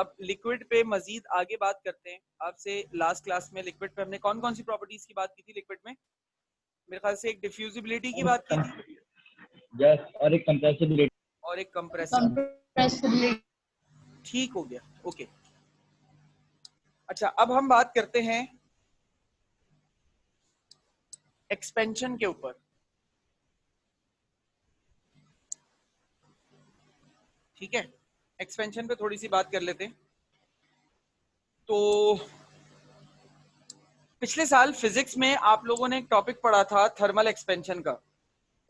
अब लिक्विड पे मजीद आगे बात करते हैं आपसे। लास्ट क्लास में लिक्विड पे हमने कौन कौन सी प्रॉपर्टीज की बात की थी लिक्विड में? मेरे ख्याल से एक डिफ्यूजिबिलिटी की बात की थी, यस, और एक कंप्रेसिबिलिटी और एक कंप्रेसिबिलिटी। ठीक हो गया, ओके। अच्छा, अब हम बात करते हैं एक्सपेंशन के ऊपर। ठीक है, एक्सपेंशन पे थोड़ी सी बात कर लेते हैं। तो पिछले साल फिजिक्स में आप लोगों ने एक टॉपिक पढ़ा था थर्मल एक्सपेंशन का,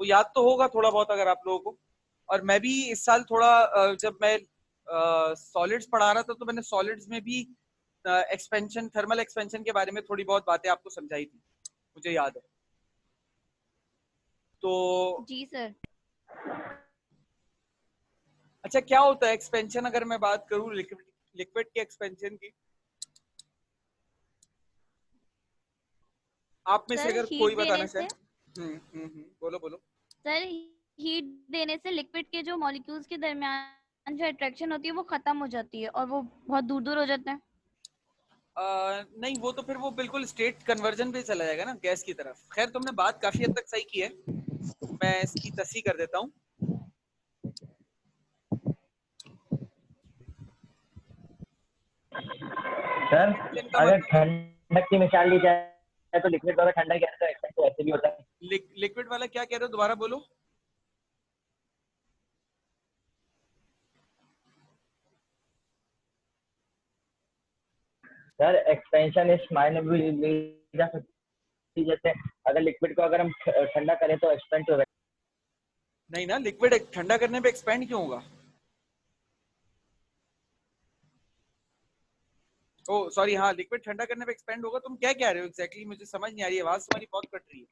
वो याद तो होगा थोड़ा बहुत अगर आप लोगों को। और मैं भी इस साल थोड़ा जब मैं सॉलिड्स पढ़ा रहा था तो मैंने सॉलिड्स में भी एक्सपेंशन, थर्मल एक्सपेंशन के बारे में थोड़ी बहुत बातें आपको समझाई थी, मुझे याद है। तो जी सर। अच्छा, क्या होता है एक्सपेंशन? अगर मैं बात करूं लिक्विड के एक्सपेंशन की, आप में से सर अगर हीट कोई बताना देने से, चाहे। बोलो बोलो। सर हीट देने से लिक्विड के जो मॉलिक्यूल्स के दरमियान जो अट्रैक्शन होती है वो खत्म हो जाती है और वो बहुत दूर दूर हो जाते हैं। नहीं, वो तो फिर वो बिल्कुल स्टेट कन्वर्जन पे चला जाएगा ना, गैस की तरफ। खैर, तुमने बात काफी हद तक सही की है, मैं इसकी तस्हीह कर देता हूँ। सर, एक्सपेंशन का अगर मतलब ठंडक की मिसाल ली जाए तो लिक्विड वाला ठंडा गैस का एक्सपेंशन तो ऐसे भी होता है। लिक्विड वाला क्या कह रहे हो, दोबारा बोलो। सर, एक्सपेंशन इस मायने में भी ली जा सकती, जैसे अगर लिक्विड को अगर हम ठंडा करें तो एक्सपेंड होगा। नहीं ना, लिक्विड ठंडा करने पे एक्सपेंड क्यों होगा? ओ सॉरी, हाँ, लिक्विड ठंडा करने पे एक्सपेंड होगा। तुम क्या कह रहे हो एग्जैक्टली? मुझे समझ नहीं आ रही है, आवाज तुम्हारी बहुत कट रही है।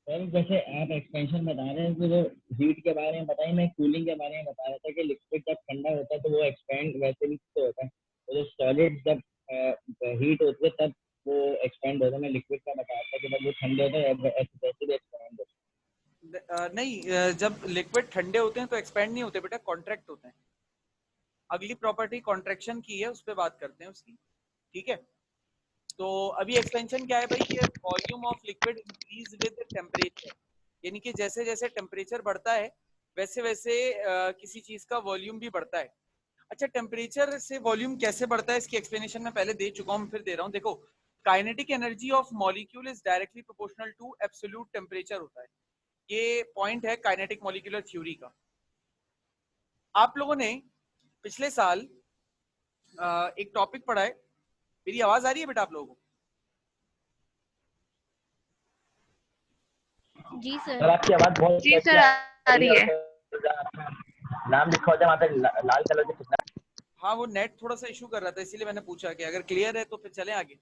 सर, जैसे आप एक्सपेंशन बता रहे हैं तो जो हीट के बारे में बताइए, मैं कूलिंग के बारे में बता रहा था कि लिक्विड जब ठंडा होता है तो वो एक्सपेंड वैसे भी तो होता है, तो जो सॉलिड जब हीट होती है तब वो एक्सपेंड होता है। मैं लिक्विड का बता रहा था कि जब वो ठंडे होते हैं वैसे भी एक्सपेंड होता नहीं, जब लिक्विड ठंडे होते हैं तो एक्सपेंड नहीं होते बेटा, कॉन्ट्रैक्ट होते हैं। अगली प्रॉपर्टी कॉन्ट्रैक्शन की है, उस पर बात करते हैं उसकी। ठीक है, तो अभी एक्सपेंशन क्या है भाई? ये volume of liquid increase with temperature, यानी कि जैसे जैसे टेम्परेचर बढ़ता है वैसे वैसे किसी चीज का वॉल्यूम भी बढ़ता है। अच्छा, टेम्परेचर से वॉल्यूम कैसे बढ़ता है इसकी एक्सप्लेनेशन मैं पहले दे चुका हूँ, फिर दे रहा हूँ। देखो, kinetic energy of molecule is directly proportional to absolute temperature होता है। ये पॉइंट है काइनेटिक मॉलिक्यूलर थ्योरी का। आप लोगों ने पिछले साल एक टॉपिक पढ़ा है। मेरी आवाज आ रही है बेटा आप लोगों को? जी है। सर। सर, आपकी आवाज बहुत जी सर, आ रही है। नाम लिखा हो जाए वहाँ पे लाल कलर से कितना। हाँ, वो नेट थोड़ा सा इशू कर रहा था, इसीलिए मैंने पूछा कि अगर क्लियर है तो फिर चलें आगे।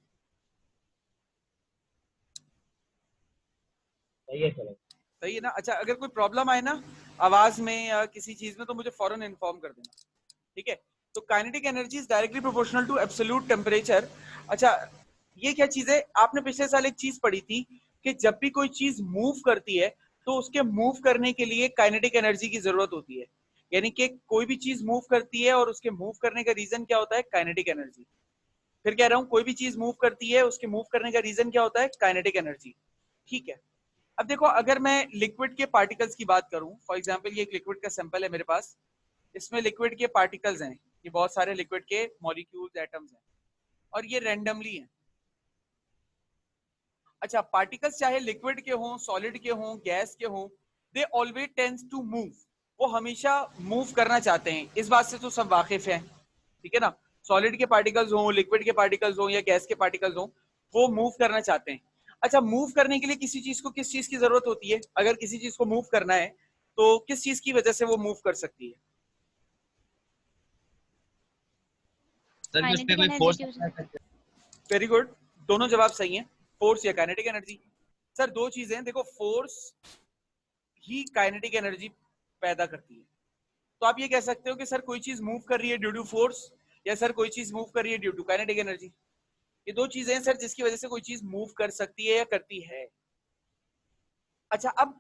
सही है सर। सही है ना? अच्छा, अगर कोई प्रॉब्लम आए ना आवाज में या किसी चीज में तो मुझे फौरन इन्फॉर्म कर देना। ठीक है, तो kinetic energy is directly proportional to absolute temperature. अच्छा, ये क्या चीज है? आपने पिछले साल एक चीज पढ़ी थी कि जब भी कोई चीज मूव करती है तो उसके मूव करने के लिए काइनेटिक एनर्जी की जरूरत होती है। यानी कि कोई भी चीज मूव करती है और उसके मूव करने का रीजन क्या होता है? Kinetic energy. फिर कह रहा हूं, कोई भी चीज मूव करती है उसके मूव करने का रीजन क्या होता है? Kinetic energy. ठीक है, अब देखो, अगर मैं लिक्विड के पार्टिकल्स की बात करूं, फॉर एग्जांपल ये एक लिक्विड का सैंपल है मेरे पास, इसमें लिक्विड के पार्टिकल्स हैं, ये बहुत सारे लिक्विड के मॉलिक्यूल्स, एटम्स हैं, और ये रैंडमली हैं। अच्छा, पार्टिकल्स चाहे लिक्विड के हों, सॉलिड के हों, गैस के हों, they always tends to move. वो हमेशा मूव करना चाहते हैं, इस बात से तो सब वाकिफ हैं। ठीक है ना? सॉलिड के पार्टिकल्स हों, लिक्विड के पार्टिकल्स हों या गैस के पार्टिकल्स हों, वो मूव करना चाहते हैं। अच्छा, मूव करने के लिए किसी चीज को किस चीज की जरूरत होती है? अगर किसी चीज को मूव करना है तो किस चीज की वजह से वो मूव कर सकती है? सर, कि उस पे काइनेटिक कोई एनर्जी फोर्स की वजह से। वेरी गुड, दोनों जवाब सही हैं, फोर्स या काइनेटिक एनर्जी। सर, दो चीजें हैं, देखो, फोर्स ही काइनेटिक एनर्जी पैदा करती है। तो आप ये कह सकते हो कि सर कोई चीज मूव कर रही है ड्यू टू फोर्स, या सर कोई चीज मूव कर रही है ड्यू टू काइनेटिक एनर्जी। ये दो चीजें हैं सर जिसकी वजह से कोई चीज मूव कर सकती है या करती है। अच्छा, अब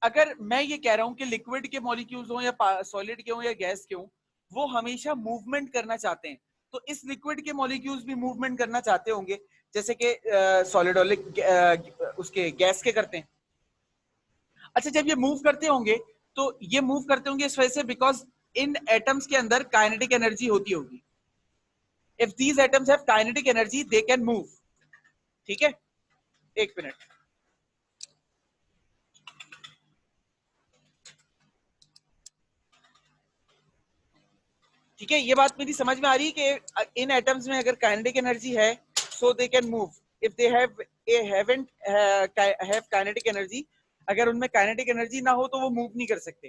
अगर मैं ये कह रहा हूं कि लिक्विड के मॉलिक्यूल्स हो या सॉलिड के हो या गैस के हो, वो हमेशा मूवमेंट करना चाहते हैं, तो इस लिक्विड के मॉलिक्यूल्स भी मूवमेंट करना चाहते होंगे, जैसे कि सॉलिड और उसके गैस के करते हैं। अच्छा, जब ये मूव करते होंगे तो ये मूव करते होंगे इस वजह से बिकॉज इन एटम्स के अंदर काइनेटिक एनर्जी होती होगी। If these atoms have kinetic energy they can move. ठीक है, एक मिनट। ठीक है, ये बात मेरी समझ में आ रही है कि इन एटम्स में अगर काइनेटिक एनर्जी है so they can move. If they haven't have kinetic energy, अगर उनमें काइनेटिक एनर्जी ना हो तो वो मूव नहीं कर सकते।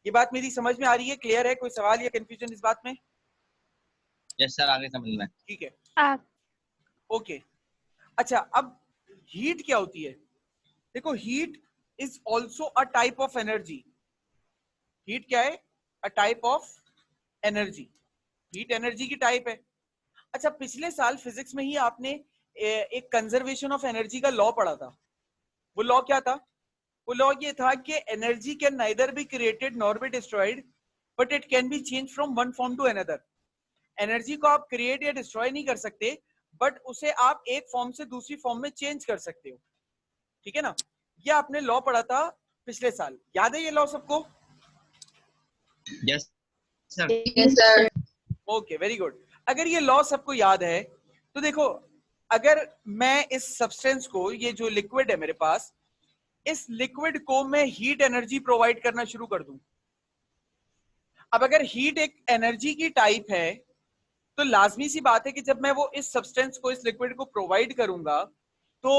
ये बात मेरी समझ में आ रही है? क्लियर है? कोई सवाल या कंफ्यूजन इस बात में? यस सर, आगे समझ में। ठीक है, आप ओके। अच्छा, अब हीट क्या होती है? देखो, heat is also a type of energy. Heat क्या है? A type of energy. Heat energy की टाइप है। अच्छा, पिछले साल फिजिक्स में ही आपने एक कंजर्वेशन ऑफ एनर्जी का लॉ पढ़ा था। वो लॉ क्या था? वो लॉ ये था कि energy can neither be created nor be destroyed, but it can be change from one form to another. Energy को आप क्रिएट या डिस्ट्रॉय नहीं कर सकते, बट उसे आप एक फॉर्म से दूसरी फॉर्म में चेंज कर सकते हो। ठीक है ना? ये आपने लॉ पढ़ा था पिछले साल। याद है ये लॉ सबको? Yes sir. Yes sir. Okay, very good. अगर ये लॉ सबको याद है तो देखो, अगर मैं इस सब्सटेंस को, ये जो लिक्विड है मेरे पास, इस लिक्विड को मैं हीट एनर्जी प्रोवाइड करना शुरू कर दूं। अब अगर हीट एक एनर्जी की टाइप है तो लाजमी सी बात है कि जब मैं वो इस सब्सटेंस को, इस लिक्विड को प्रोवाइड करूंगा तो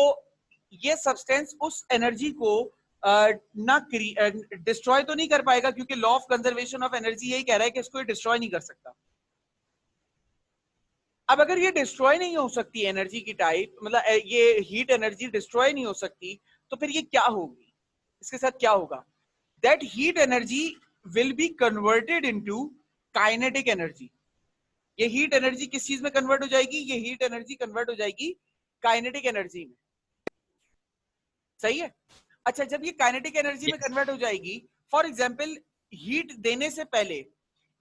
ये सब्सटेंस उस एनर्जी को ना डिस्ट्रॉय तो नहीं कर पाएगा, क्योंकि law of conservation of energy यही कह रहा है कि इसको डिस्ट्रॉय नहीं कर सकता। अब अगर ये डिस्ट्रॉय नहीं हो सकती एनर्जी की टाइप, मतलब ये हीट एनर्जी डिस्ट्रॉय नहीं हो सकती, तो फिर ये क्या होगी? इसके साथ क्या होगा? That heat energy will be converted into kinetic energy. ये हीट एनर्जी किस चीज में कन्वर्ट हो जाएगी? ये हीट एनर्जी कन्वर्ट हो जाएगी काइनेटिक एनर्जी में। सही है? अच्छा, जब ये काइनेटिक एनर्जी में कन्वर्ट हो जाएगी, फॉर एग्जांपल हीट देने से पहले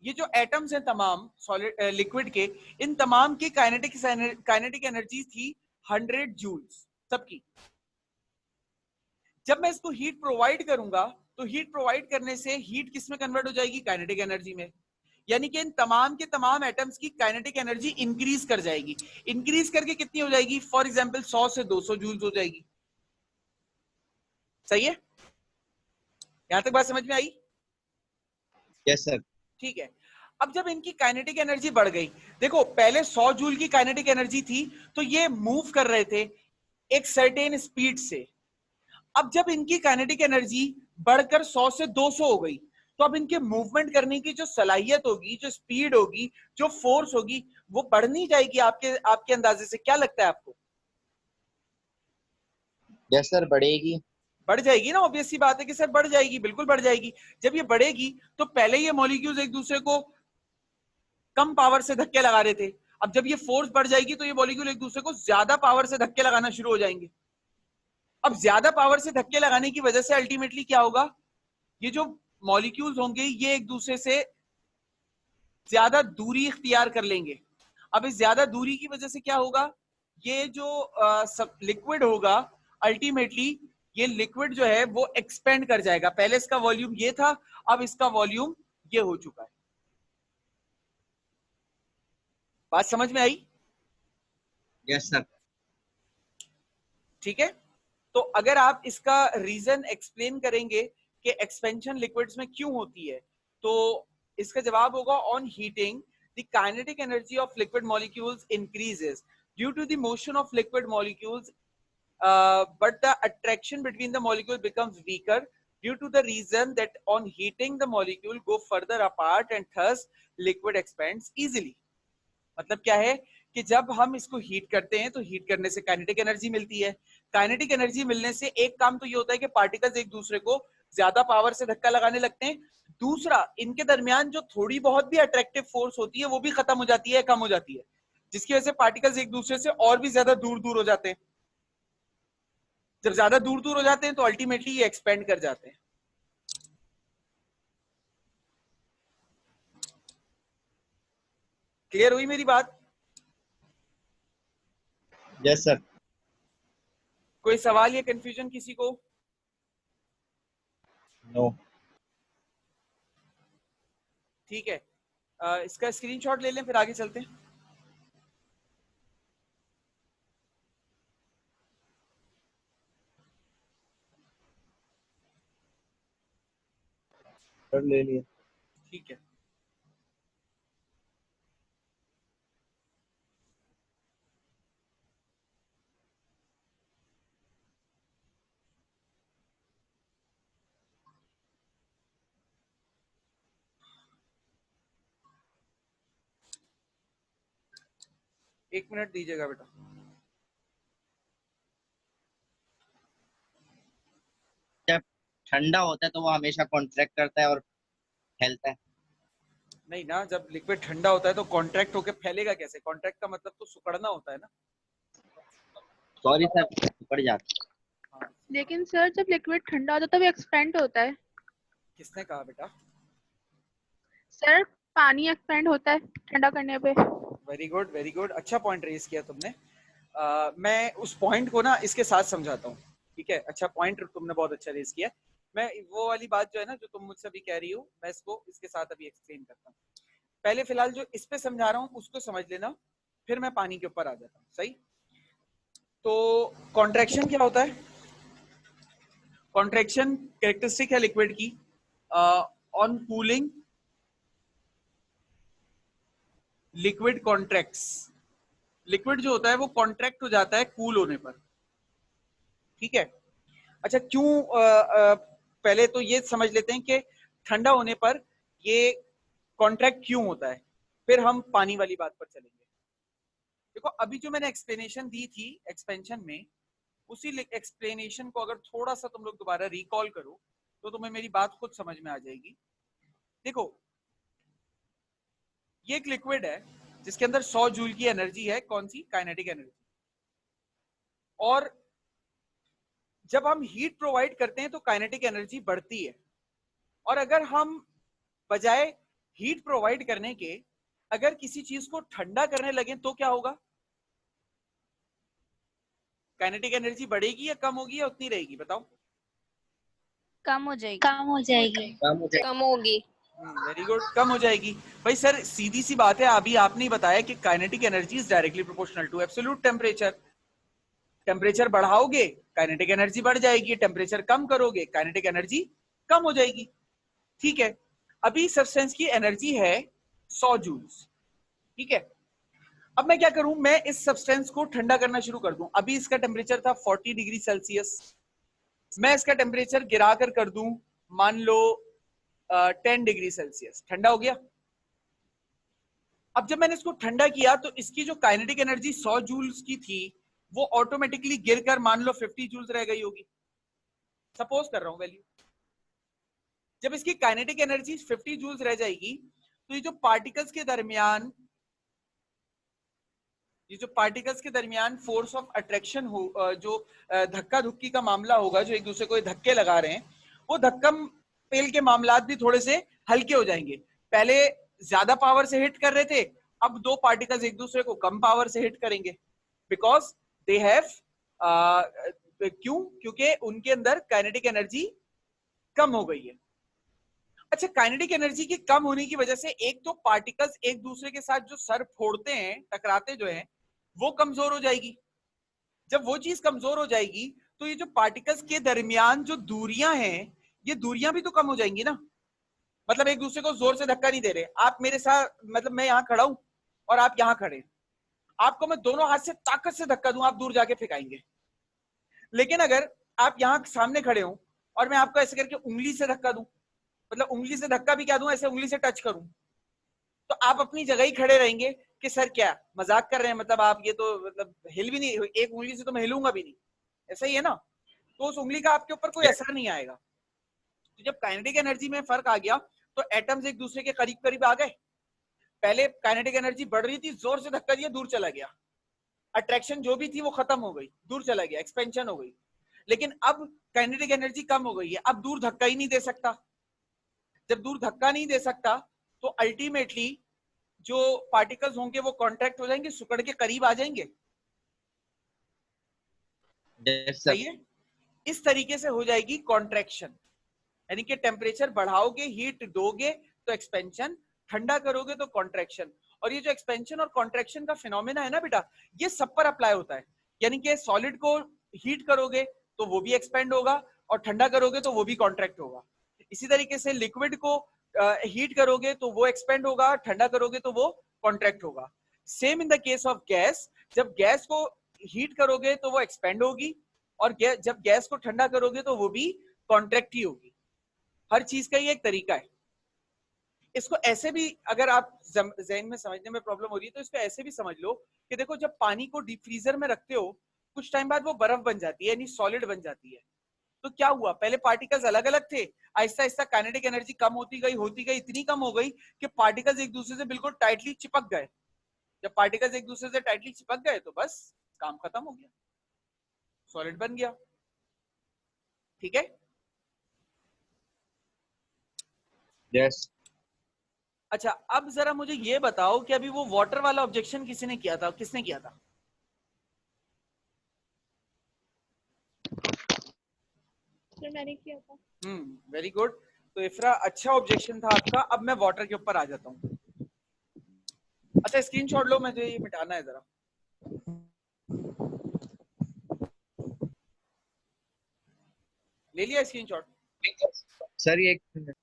ये जो एटम्स हैं तमाम सॉलिड लिक्विड के, इन तमाम की काइनेटिक एनर्जी थी 100 जूल्स सबकी। जब मैं इसको हीट प्रोवाइड करूंगा तो हीट प्रोवाइड करने से हीट किस में कन्वर्ट हो जाएगी? काइनेटिक एनर्जी में। यानी कि इन तमाम के तमाम एटम्स की काइनेटिक एनर्जी इंक्रीज कर जाएगी। इंक्रीज करके कितनी हो जाएगी? फॉर एग्जांपल 100 से 200 जूल्स हो जाएगी। सही है? यहां तक बात समझ में आई? Yes sir. ठीक है। अब जब इनकी काइनेटिक एनर्जी बढ़ गई, देखो पहले 100 जूल की काइनेटिक एनर्जी थी तो ये मूव कर रहे थे एक सर्टेन स्पीड से। अब जब इनकी काइनेटिक एनर्जी बढ़कर 100 से 200 हो गई, तो अब इनके मूवमेंट करने की जो सलाहियत होगी, जो स्पीड होगी, जो फोर्स होगी, वो बढ़ नहीं जाएगी आपके अंदाजे से? क्या लगता है आपको? यस सर, बढ़ेगी। बढ़ जाएगी ना, ऑब्वियस सी बात है कि सर बढ़ जाएगी, बिल्कुल बढ़ जाएगी। जब ये बढ़ेगी तो पहले ये मॉलिक्यूल्स एक दूसरे को कम पावर से धक्के लगा रहे थे, अब जब ये फोर्स बढ़ जाएगी तो ये मॉलिक्यूल एक दूसरे को ज्यादा पावर से धक्के लगाना शुरू हो जाएंगे। अब ज्यादा पावर से धक्के लगाने की वजह से अल्टीमेटली क्या होगा? ये जो मॉलिक्यूल्स होंगे ये एक दूसरे से ज्यादा दूरी इख्तियार कर लेंगे। अब इस ज्यादा दूरी की वजह से क्या होगा? ये जो लिक्विड होगा, अल्टीमेटली ये लिक्विड जो है वो एक्सपेंड कर जाएगा। पहले इसका वॉल्यूम ये था, अब इसका वॉल्यूम ये हो चुका है। बात समझ में आई? Yes sir. ठीक है। तो अगर आप इसका रीजन एक्सप्लेन करेंगे कि एक्सपेंशन लिक्विड्स में क्यों होती है, तो इसका जवाब होगा on heating the kinetic energy of liquid molecules increases due to the motion of liquid molecules, but the attraction between the molecule becomes weaker due to the reason that on heating the molecule go further apart and thus liquid expands easily। मतलब क्या है कि जब हम इसको heat करते हैं तो हीट करने से काइनेटिक एनर्जी मिलती है। काइनेटिक एनर्जी मिलने से एक काम तो ये होता है कि पार्टिकल्स एक दूसरे को ज्यादा पावर से धक्का लगाने लगते हैं। दूसरा, इनके दरमियान जो थोड़ी बहुत भी अट्रैक्टिव फोर्स होती है वो भी खत्म हो जाती है, कम हो जाती है, जिसकी वजह से पार्टिकल्स एक दूसरे से और भी ज्यादा दूर दूर हो जाते हैं। जब ज्यादा दूर दूर हो जाते हैं तो अल्टीमेटली ये एक्सपेंड कर जाते हैं। क्लियर हुई मेरी बात? Yes sir. कोई सवाल या कंफ्यूजन किसी को? नो। ठीक है, इसका स्क्रीनशॉट ले लें, फिर आगे चलते हैं। सर ले लिए। ठीक है, एक मिनट दीजिएगा बेटा। जब ठंडा होता है तो वो हमेशा कॉन्ट्रैक्ट करता है और फैलता है। नहीं ना, जब लिक्विड ठंडा होता है तो कॉन्ट्रैक्ट होके फैलेगा कैसे? कॉन्ट्रैक्ट का मतलब तो सुकड़ना होता है ना। सॉरी सर, पड़ जाता हाँ, लेकिन सर जब लिक्विड ठंडा होता है तब एक्सपेंड होता है। किसने कहा बेटा? सर पानी एक्सपेंड होता है ठंडा करने पे। वेरी गुड, वेरी गुड, अच्छा पॉइंट रेज किया तुमने। मैं उस पॉइंट को ना इसके साथ समझाता हूँ, ठीक है? अच्छा पॉइंट तुमने बहुत अच्छा रेज किया। मैं वो वाली बात जो है ना, जो तुम मुझसे अभी कह रही हो, मैं इसको इसके साथ अभी एक्सप्लेन करता हूँ। पहले फिलहाल जो इस पे समझा रहा हूँ उसको समझ लेना, फिर मैं पानी के ऊपर आ जाता हूँ। सही? तो कॉन्ट्रैक्शन क्या होता है? कॉन्ट्रैक्शन कैरेक्टरिस्टिक है लिक्विड की। On cooling liquid contracts. Liquid जो होता है वो कॉन्ट्रैक्ट हो जाता है कूल होने पर, ठीक है? अच्छा, क्यों? पहले तो ये समझ लेते हैं कि ठंडा होने पर ये कॉन्ट्रैक्ट क्यों होता है, फिर हम पानी वाली बात पर चलेंगे। देखो, अभी जो मैंने एक्सप्लेनेशन दी थी एक्सपेंशन में, उसी एक्सप्लेनेशन को अगर थोड़ा सा तुम लोग दोबारा रिकॉल करो तो तुम्हें मेरी बात खुद समझ में आ जाएगी। देखो, ये एक लिक्विड है जिसके अंदर 100 जूल की एनर्जी है। कौन सी? Kinetic energy. और जब हम हीट प्रोवाइड करते हैं तो काइनेटिक एनर्जी बढ़ती है। और अगर हम बजाय हीट प्रोवाइड करने के अगर किसी चीज को ठंडा करने लगे तो क्या होगा? काइनेटिक एनर्जी बढ़ेगी या कम होगी या उतनी रहेगी? बताओ। कम हो जाएगी। कम हो जाएगी। है। कम होगी। वेरी गुड, कम हो जाएगी। भाई सर, सीधी सी बात है, अभी आपने बताया कि kinetic energy is directly proportional to absolute temperature. Temperature बढ़ाओगे काइनेटिक एनर्जी बढ़ जाएगी, टेम्परेचर कम करोगे काइनेटिक एनर्जी कम हो जाएगी, ठीक है? अभी सब्सटेंस की एनर्जी है 100 जूल्स, ठीक है? अब मैं क्या करूं, मैं इस सब्सटेंस को ठंडा करना शुरू कर दूं। अभी इसका टेम्परेचर था 40 डिग्री सेल्सियस, मैं इसका टेम्परेचर गिरा कर दूं मान लो 10 डिग्री सेल्सियस। ठंडा हो गया। अब जब मैंने इसको ठंडा किया तो इसकी जो काइनेटिक एनर्जी 100 जूल्स की थी वो ऑटोमेटिकली गिरकर मान लो 50 जूल्स रह गई होगी। सपोज कर रहा हूं वैल्यू। जब इसकी काइनेटिक एनर्जी 50 जूल्स रह जाएगी तो ये जो पार्टिकल्स के दरमियान फोर्स ऑफ अट्रैक्शन हो, जो धक्का धुक्की का मामला होगा, जो एक दूसरे को धक्के लगा रहे हैं, वो धक्कम पेल के मामलात भी थोड़े से हल्के हो जाएंगे। पहले ज्यादा पावर से हिट कर रहे थे, अब दो पार्टिकल्स एक दूसरे को कम पावर से हिट करेंगे, बिकॉज दे हैव, क्योंकि उनके अंदर काइनेटिक एनर्जी कम हो गई है। अच्छा, काइनेटिक एनर्जी के कम होने की वजह से एक तो पार्टिकल्स एक दूसरे के साथ जो सर फोड़ते हैं, टकराते जो हैं, वो कमजोर हो जाएगी। जब वो चीज कमजोर हो जाएगी तो ये जो पार्टिकल्स के दरमियान जो दूरियां हैं, ये दूरियां भी तो कम हो जाएंगी ना। मतलब एक दूसरे को जोर से धक्का नहीं दे रहे। आप मेरे साथ, मतलब मैं यहाँ खड़ा हूं और आप यहाँ खड़े हैं, आपको मैं दोनों हाथ से ताकत से धक्का दूं, आप दूर जाके फेंकाएंगे। लेकिन अगर आप यहाँ सामने खड़े हो और मैं आपको ऐसे करके उंगली से धक्का दूं, मतलब उंगली से धक्का भी क्या दूं, ऐसे उंगली से टच करूं, तो आप अपनी जगह ही खड़े रहेंगे कि सर क्या मजाक कर रहे हैं, मतलब आप ये तो मतलब हिल भी नहीं, एक उंगली से तो मैं हिलूंगा भी नहीं, ऐसा ही है ना? तो उस उंगली का आपके ऊपर कोई असर नहीं आएगा। तो जब काइनेटिक एनर्जी में फर्क आ गया तो एटम्स एक दूसरे के करीब करीब आ गए। पहले काइनेटिक एनर्जी बढ़ रही थी, जोर से धक्का दिया, दूर चला गया, अट्रैक्शन जो भी थी वो खत्म हो गई, दूर चला गया, एक्सपेंशन हो गई। लेकिन अब काइनेटिक एनर्जी कम हो गई है, अब दूर धक्का ही नहीं दे सकता। जब दूर धक्का नहीं दे सकता तो अल्टीमेटली जो पार्टिकल्स होंगे वो कॉन्ट्रैक्ट हो जाएंगे, सिकुड़ के करीब आ जाएंगे। yes, सही है। इस तरीके से हो जाएगी कॉन्ट्रैक्शन, यानी कि टेम्परेचर बढ़ाओगे, हीट दोगे तो एक्सपेंशन, ठंडा करोगे तो कॉन्ट्रैक्शन। और ये जो एक्सपेंशन और कॉन्ट्रैक्शन का फिनोमेना है ना बेटा, ये सब पर अप्लाई होता है। यानी कि सॉलिड को हीट करोगे तो वो भी एक्सपेंड होगा, और ठंडा करोगे तो वो भी कॉन्ट्रैक्ट होगा। इसी तरीके से लिक्विड को हीट करोगे तो वो एक्सपेंड होगा, ठंडा करोगे तो वो कॉन्ट्रैक्ट होगा। Same in the case of gas, जब गैस को हीट करोगे तो वो एक्सपेंड होगी, और जब गैस को ठंडा करोगे तो वो भी कॉन्ट्रैक्ट ही होगी। हर चीज का ये एक तरीका है। इसको ऐसे भी, अगर आप ज़हन में समझने में प्रॉब्लम हो रही है तो इसको ऐसे भी समझ लो कि देखो, जब पानी को डीप फ्रीजर में रखते हो कुछ टाइम बाद वो बर्फ बन जाती है, यानी सॉलिड बन जाती है। तो क्या हुआ, पहले पार्टिकल्स अलग अलग थे, आहिस्ता आहिस्ता काइनेटिक एनर्जी कम होती गई, इतनी कम हो गई कि पार्टिकल्स एक दूसरे से बिल्कुल टाइटली चिपक गए। जब पार्टिकल्स एक दूसरे से टाइटली चिपक गए तो बस काम खत्म हो गया, सॉलिड बन गया। ठीक है। yes. अच्छा, अब जरा मुझे ये बताओ कि अभी वो वाटर वाला ऑब्जेक्शन किसने किया था, किसने किया था? सर मैंने किया था। Very good. तो इफ्रा, अच्छा ऑब्जेक्शन था आपका। अब मैं वाटर के ऊपर आ जाता हूँ। अच्छा, स्क्रीनशॉट लो, मुझे ये मिटाना है जरा। ले लिया स्क्रीनशॉट? सर ये एक मिनट।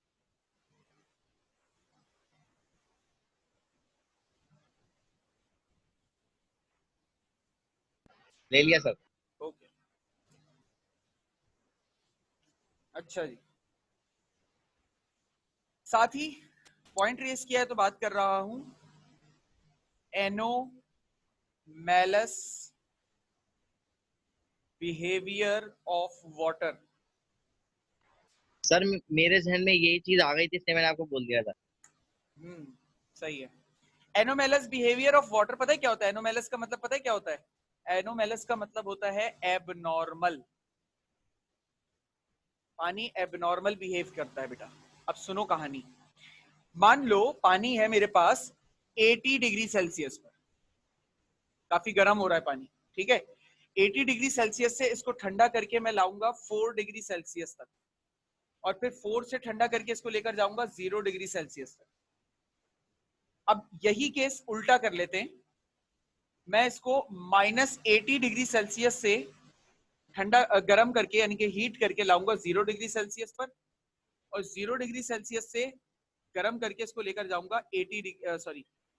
ले लिया सर। ओके, अच्छा जी। साथ ही पॉइंट रेस किया है तो बात कर रहा हूं एनोमैलस बिहेवियर ऑफ वाटर। सर मेरे जहन में यही चीज आ गई थी, इसलिए मैंने आपको बोल दिया था। सही है। एनोमैलस बिहेवियर ऑफ वाटर, पता है क्या होता है? एनोमैलस का मतलब पता है क्या होता है? एनोमैलस का मतलब होता है एबनॉर्मल। पानी एबनॉर्मल बिहेव करता है बेटा। अब सुनो कहानी। मान लो पानी है मेरे पास 80 डिग्री सेल्सियस पर, काफी गर्म हो रहा है पानी, ठीक है। 80 डिग्री सेल्सियस से इसको ठंडा करके मैं लाऊंगा 4 डिग्री सेल्सियस तक, और फिर 4 से ठंडा करके इसको लेकर जाऊंगा 0 डिग्री सेल्सियस तक। अब यही केस उल्टा कर लेते हैं, मैं इसको -80 डिग्री सेल्सियस से ठंडा गर्म करके, यानी कि हीट करके लाऊंगा 0 डिग्री सेल्सियस पर, और 0 डिग्री सेल्सियस से गर्म करके इसको लेकर जाऊंगा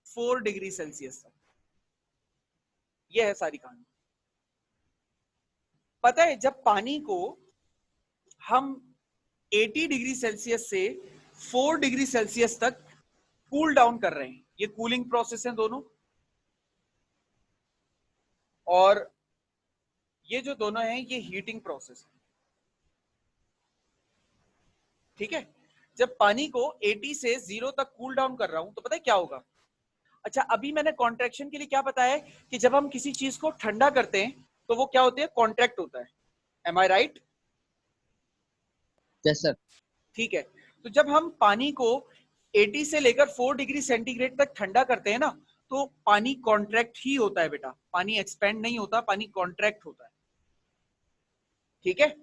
4 डिग्री सेल्सियस तक। यह है सारी कहानी। पता है, जब पानी को हम 80 डिग्री सेल्सियस से 4 डिग्री सेल्सियस तक कूल डाउन कर रहे हैं, ये कूलिंग प्रोसेस है दोनों, और ये जो दोनों हैं ये हीटिंग प्रोसेस है। ठीक है। जब पानी को 80 से 0 तक कूल डाउन कर रहा हूं तो पता है क्या होगा? अच्छा, अभी मैंने कॉन्ट्रैक्शन के लिए क्या बताया है कि जब हम किसी चीज को ठंडा करते हैं तो वो क्या होती है? कॉन्ट्रैक्ट होता है। एम आई राइट? Yes sir. ठीक है। तो जब हम पानी को 80 से लेकर 4 डिग्री सेंटीग्रेड तक ठंडा करते हैं ना, तो पानी कॉन्ट्रैक्ट ही होता है बेटा, पानी एक्सपेंड नहीं होता, पानी कॉन्ट्रैक्ट होता है। ठीक है।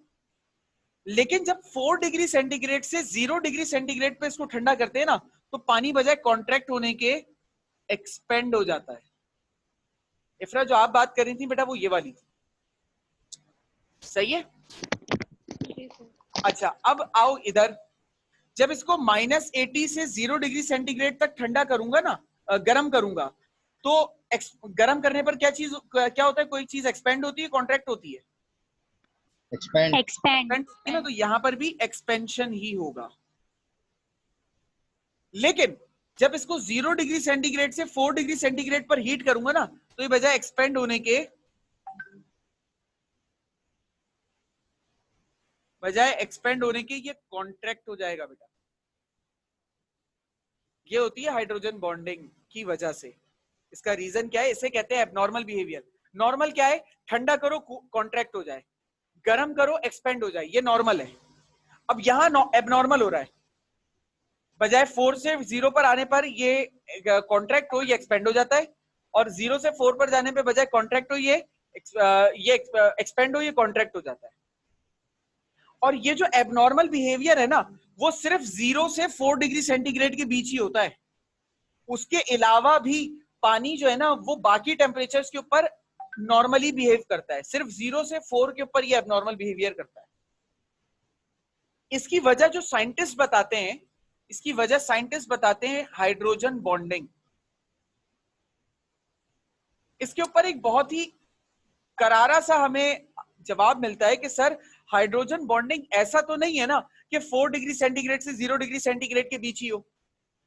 लेकिन जब 4 डिग्री सेंटीग्रेड से 0 डिग्री सेंटीग्रेड पे इसको ठंडा करते हैं ना, तो पानी बजाय कॉन्ट्रैक्ट होने के एक्सपेंड हो जाता है। इफ्रा, जो आप बात कर रही थी बेटा वो ये वाली थी, सही है? अच्छा, अब आओ इधर। जब इसको -80 से 0 डिग्री सेंटीग्रेड तक ठंडा करूंगा ना, गर्म करूंगा, तो गर्म करने पर क्या होता है? कोई चीज एक्सपेंड होती है, कॉन्ट्रैक्ट होती है? एक्सपेंड ना, तो यहां पर भी एक्सपेंशन ही होगा। लेकिन जब इसको 0 डिग्री सेंटीग्रेड से 4 डिग्री सेंटीग्रेड पर हीट करूंगा ना, तो ये बजाय एक्सपेंड होने के ये कॉन्ट्रैक्ट हो जाएगा बेटा। ये होती है हाइड्रोजन बॉन्डिंग की वजह से। इसका रीजन क्या है? इसे कहते हैं एबनॉर्मल बिहेवियर। नॉर्मल क्या है? ठंडा करो कॉन्ट्रैक्ट हो जाए, गर्म करो एक्सपेंड हो जाए, ये नॉर्मल है। अब यहां एबनॉर्मल हो रहा है, बजाय 4 से 0 पर आने पर ये कॉन्ट्रैक्ट हो ये एक्सपेंड हो जाता है, और 0 से 4 पर जाने पे बजाय कॉन्ट्रैक्ट हो ये एक्सपेंड हो ये कॉन्ट्रैक्ट हो जाता है। और ये जो एबनॉर्मल बिहेवियर है ना वो सिर्फ 0 से 4 डिग्री सेंटीग्रेड के बीच ही होता है। उसके अलावा भी पानी जो है ना वो बाकी टेम्परेचर्स के ऊपर नॉर्मली बिहेव करता है, सिर्फ 0 से 4 के ऊपर ये एबनॉर्मल बिहेवियर करता है। इसकी वजह जो साइंटिस्ट बताते हैं, इसकी वजह साइंटिस्ट बताते हैं हाइड्रोजन बॉन्डिंग। इसके ऊपर एक बहुत ही करारा सा हमें जवाब मिलता है कि सर हाइड्रोजन बॉन्डिंग ऐसा तो नहीं है ना कि 4 डिग्री सेंटीग्रेड से 0 डिग्री सेंटीग्रेड के बीच ही हो।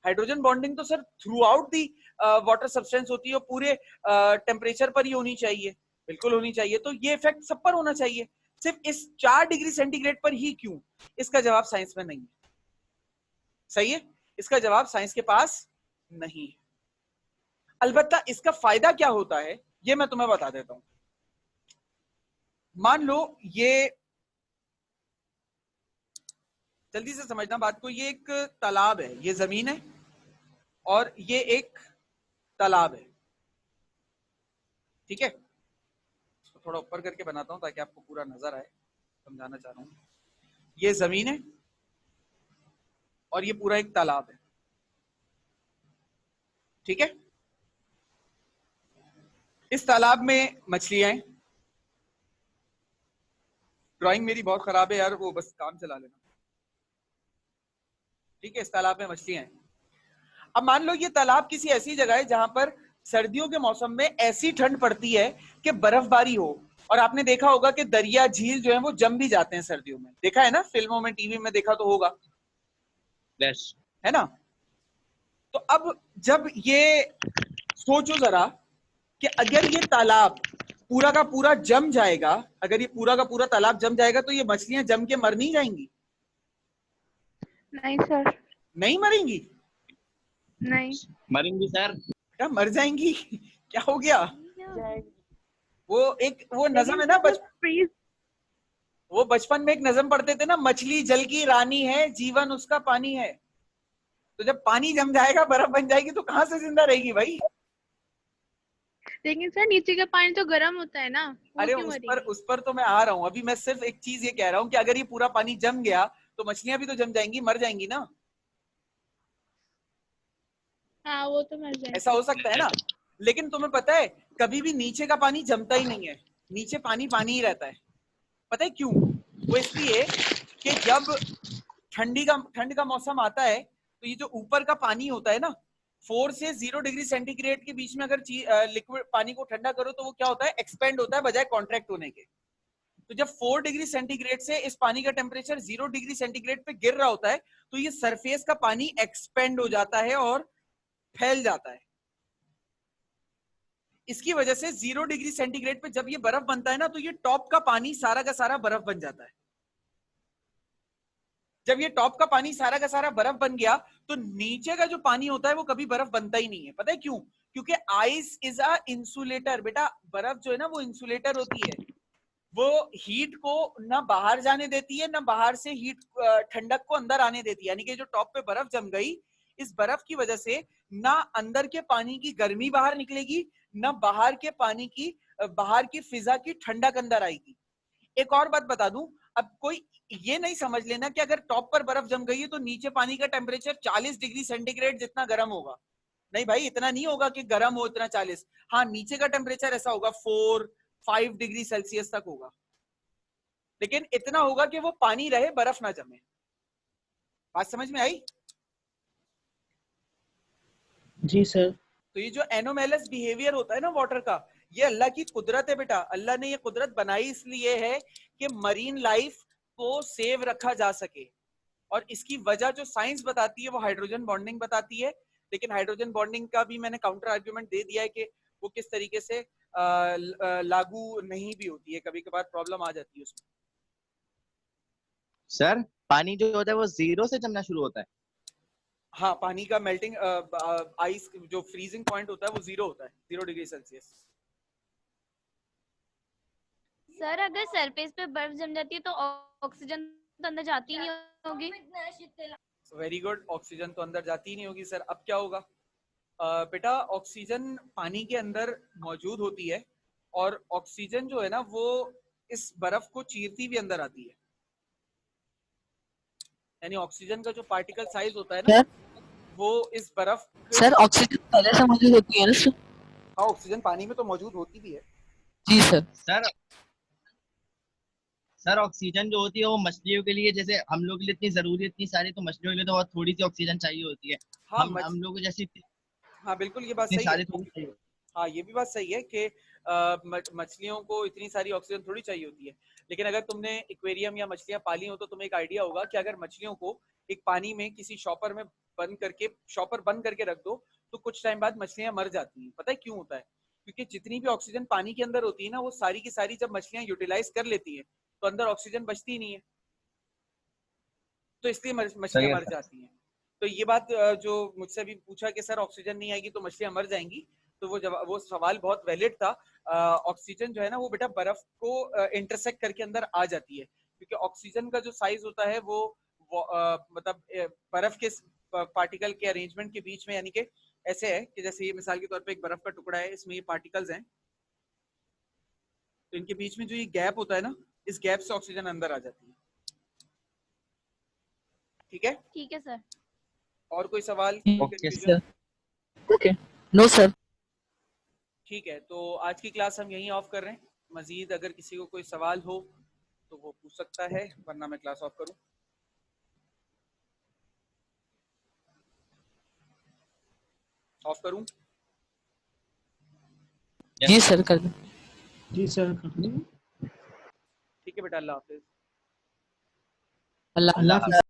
हाइड्रोजन बॉन्डिंग तो sir through out the water substance होती है, पूरे टेम्परेचर पर ही होनी चाहिए, बिल्कुल होनी चाहिए। तो ये इफेक्ट सब पर होना चाहिए, सिर्फ इस 4 डिग्री सेंटीग्रेड पर ही क्यों? इसका जवाब साइंस में नहीं है। सही है, इसका जवाब साइंस के पास नहीं है। अलबत्ता इसका फायदा क्या होता है ये मैं तुम्हें बता देता हूं। मान लो ये, जल्दी से समझना बात को, ये एक तालाब है, ये जमीन है और ये एक तालाब है, ठीक है। इसको थोड़ा ऊपर करके बनाता हूं ताकि आपको पूरा नजर आए, समझाना चाह रहा हूं। ये जमीन है और ये पूरा एक तालाब है, ठीक है। इस तालाब में मछलियां हैं। ड्राइंग मेरी बहुत खराब है यार, वो बस काम चला लेना, ठीक है। इस तालाब में मछलियां हैं। अब मान लो ये तालाब किसी ऐसी जगह है जहां पर सर्दियों के मौसम में ऐसी ठंड पड़ती है कि बर्फबारी हो, और आपने देखा होगा कि दरिया झील जो है वो जम भी जाते हैं सर्दियों में, देखा है ना, फिल्मों में, टीवी में देखा तो होगा, यस है ना। तो अब जब ये सोचो जरा कि अगर ये तालाब पूरा का पूरा जम जाएगा, अगर ये पूरा का पूरा तालाब जम जाएगा तो ये मछलियां जम के मर नहीं जाएंगी? नहीं सर, नहीं मरेंगी? नहीं। मरेंगी सर। क्या मर जाएंगी? क्या हो गया? वो नज़म है ना, फ्रीज वो बचपन में एक नज़म पढ़ते थे ना, मछली जल की रानी है, जीवन उसका पानी है। तो जब पानी जम जाएगा, बर्फ बन जाएगी, तो कहां से जिंदा रहेगी भाई? लेकिन सर नीचे का पानी तो गर्म होता है ना, वो अरे क्यों मरेगी? उस पर तो मैं आ रहा हूं। अभी मैं सिर्फ एक चीज ये कह रहा हूं कि अगर ये पूरा पानी जम गया तो मछलियां भी तो जम जाएंगी, मर जाएंगी ना। हाँ वो तो मर जाएगी। ऐसा हो सकता है ना। लेकिन तुम्हें पता है कभी भी नीचे का पानी जमता ही नहीं है, नीचे पानी पानी ही रहता है। पता है क्यों? वो इसलिए कि जब ठंड का मौसम आता है तो ये जो ऊपर का पानी होता है ना, 4 से 0 डिग्री सेंटीग्रेड के बीच में अगर लिक्विड पानी को ठंडा करो तो वो क्या होता है, एक्सपेंड होता है बजाय कॉन्ट्रैक्ट होने के। तो जब 4 डिग्री सेंटीग्रेड से इस पानी का टेम्परेचर 0 डिग्री सेंटीग्रेड पे गिर रहा होता है तो ये सरफेस का पानी एक्सपेंड हो जाता है और फैल जाता है। इसकी वजह से 0 डिग्री सेंटीग्रेड पे जब ये बर्फ बनता है ना तो ये टॉप का पानी सारा का सारा बर्फ बन जाता है। जब ये टॉप का पानी सारा का सारा बर्फ बन गया तो नीचे का जो पानी होता है वो कभी बर्फ बनता ही नहीं है। पता है क्यों? क्योंकि आइस इज अ इंसुलेटर। बेटा बर्फ जो है ना वो इंसुलेटर होती है, वो हीट को ना बाहर जाने देती है ना बाहर से हीट ठंडक को अंदर आने देती है। यानी कि जो टॉप पे बर्फ जम गई, इस बर्फ की वजह से ना अंदर के पानी की गर्मी बाहर निकलेगी ना बाहर के पानी की बाहर की फिजा की ठंडक अंदर आएगी। एक और बात बता दूं, अब कोई ये नहीं समझ लेना कि अगर टॉप पर बर्फ जम गई है तो नीचे पानी का टेम्परेचर 40 डिग्री सेंटीग्रेड जितना गर्म होगा। नहीं भाई, इतना नहीं होगा कि गर्म हो इतना 40। हाँ, नीचे का टेम्परेचर ऐसा होगा 4-5 डिग्री सेल्सियस तक होगा, लेकिन इतना होगा कि वो पानी रहे, बर्फ ना जमे। बात समझ में आई? जी सर। तो ये जो एनोमेलस बिहेवियर होता है ना वाटर का, ये अल्लाह की कुदरत है बेटा। अल्लाह ने ये कुदरत बनाई इसलिए है कि मरीन लाइफ को सेव रखा जा सके, और इसकी वजह जो साइंस बताती है वो हाइड्रोजन बॉन्डिंग बताती है। लेकिन हाइड्रोजन बॉन्डिंग का भी मैंने काउंटर आर्ग्यूमेंट दे दिया है कि वो किस तरीके से लागू नहीं भी होती है, कभी कभार प्रॉब्लम आ जाती है उसमें। सर पानी जो होता है वो 0 से जमना शुरू होता है। हाँ, पानी का मेल्टिंग आइस जो फ्रीजिंग पॉइंट होता है वो 0 होता है, 0 डिग्री सेल्सियस। सर अगर सरफेस पे बर्फ जम जाती है तो ऑक्सीजन तो अंदर जाती ही नहीं होगी। वेरी गुड, ऑक्सीजन तो अंदर जाती ही नहीं होगी सर। अब क्या होगा? बेटा ऑक्सीजन पानी के अंदर मौजूद होती है और ऑक्सीजन जो है ना वो इस बर्फ को चीरती भी अंदर आती है, यानी ऑक्सीजन का जो पार्टिकल साइज होता है ना वो इस बर्फ सर ऑक्सीजन पहले से मौजूद होती है ना सर? हाँ ऑक्सीजन पानी में तो मौजूद होती भी है। जी सर। सर ऑक्सीजन जो होती है वो मछलियों के लिए, जैसे हम लोग के लिए इतनी जरूरी है इतनी सारी, तो मछलियों के लिए तो बहुत थोड़ी सी ऑक्सीजन चाहिए होती है। हाँ हम लोग को जैसी हाँ बिल्कुल ये बात इतनी सही है। सारी थोड़ी चाहिए। हाँ ये भी बात सही है कि मछलियों को इतनी सारी ऑक्सीजन थोड़ी चाहिए होती है, लेकिन अगर तुमने एक्वेरियम या मछलियां पाली हो तो तुम्हें एक आइडिया होगा कि अगर मछलियों को एक पानी में किसी शॉपर में शॉपर बंद करके रख दो तो कुछ टाइम बाद मछलियां मर जाती हैं। पता है क्यों होता है? क्योंकि जितनी भी ऑक्सीजन पानी के अंदर होती है ना वो सारी की सारी जब मछलियां यूटिलाइज कर लेती है तो अंदर ऑक्सीजन बचती नहीं है, तो इसलिए मछलियां मर जाती हैं। तो ये बात जो मुझसे भी पूछा कि सर ऑक्सीजन नहीं आएगी तो मछलियां मर जाएंगी, तो वो सवाल बहुत वैलिड था। ऑक्सीजन जो है ना वो बेटा बर्फ को इंटरसेक्ट करके अंदर आ जाती है, क्योंकि ऑक्सीजन का जो साइज होता है वो मतलब बर्फ के पार्टिकल के अरेंजमेंट के बीच में, यानी कि ऐसे है कि जैसे ये मिसाल के तौर पे एक बर्फ का टुकड़ा है, इसमें ये पार्टिकल्स हैं, तो इनके बीच में जो ये गैप होता है ना, इस गैप से ऑक्सीजन अंदर आ जाती है। ठीक है? ठीक है सर। और कोई सवाल? Okay sir. Okay. No sir. ठीक है, तो आज की क्लास हम यहीं ऑफ कर रहे हैं। मजीद अगर किसी को कोई सवाल हो तो वो पूछ सकता है, वरना मैं क्लास ऑफ करूं। ऑफ करूं? जी सर कर दो। जी सर कर दो। ठीक है बेटा, अल्लाह हाफिज। अल्लाह अल्लाह हाफिज।